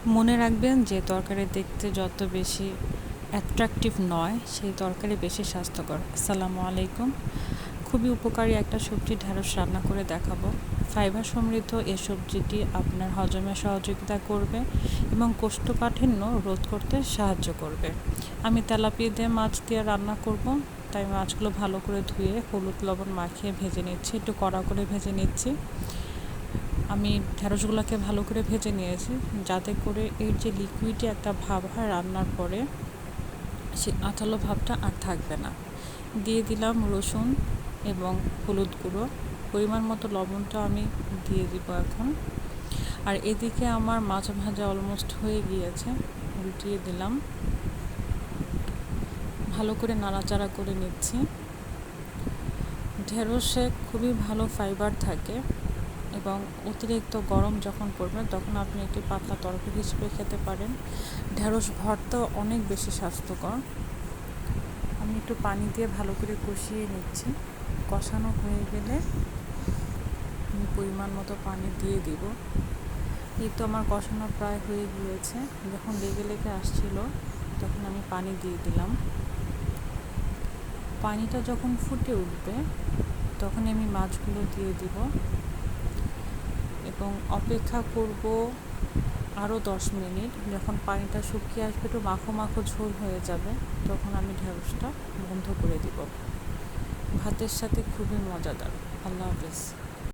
মনে রাখবেন যে তরকারি দেখতে যত বেশি অ্যাট্রাকটিভ নয় সেই তরকারি বেশি স্বাস্থ্যকর। আসসালামু আলাইকুম। খুবই উপকারী একটা সবজি ঢেঁড়স রান্না করে দেখাবো। ফাইবার সমৃদ্ধ এই সবজিটি আপনার হজমে সহযোগিতা করবে এবং কোষ্ঠকাঠিন্য রোধ করতে সাহায্য করবে। আমি তেলাপিয়া দিয়ে মাছ দিয়ে রান্না করব, তাই মাছগুলো ভালো করে ধুয়ে হলুদ লবণ মাখিয়ে ভেজে নিচ্ছি, একটু কড়া করে ভেজে নিচ্ছি। আমি ঢেঁড়সগুলোকে ভালো করে ভেজে নিয়েছি, যাতে করে এর যে লিকুইডে একটা ভাব হয় রান্নার পরে, সেই আঠালো ভাবটা আর থাকবে না। দিয়ে দিলাম রসুন এবং হলুদ গুঁড়ো, পরিমাণ মতো লবণটা আমি দিয়ে দিব এখন। আর এদিকে আমার মাছ ভাজা অলমোস্ট হয়ে গিয়েছে, উল্টিয়ে দিলাম, ভালো করে নাড়াচাড়া করে নিচ্ছি। ঢেঁড়সে খুবই ভালো ফাইবার থাকে এবং অতিরিক্ত গরম যখন পড়বে তখন আপনি একটি পাতলা তরকারি হিসেবে খেতে পারেন। ঢেঁড়স ভর্তা অনেক বেশি স্বাস্থ্যকর। আমি একটু পানি দিয়ে ভালো করে কষিয়ে নিচ্ছি। কষানো হয়ে গেলে আমি পরিমাণ মতো পানি দিয়ে দিব। এই তো আমার কষানো প্রায় হয়ে গিয়েছে। যখন লেগে লেগে আসছিল তখন আমি পানি দিয়ে দিলাম। পানিটা যখন ফুটে উঠবে তখন আমি মাছগুলো দিয়ে দিব এবং অপেক্ষা করব আরও 10 মিনিট। যখন পানিটা শুকিয়ে আসবে, একটু মাখো মাখো ঝোল হয়ে যাবে, তখন আমি ঢেঁড়সটা বন্ধ করে দিব। ভাতের সাথে খুবই মজাদার। আল্লাহ হাফেজ।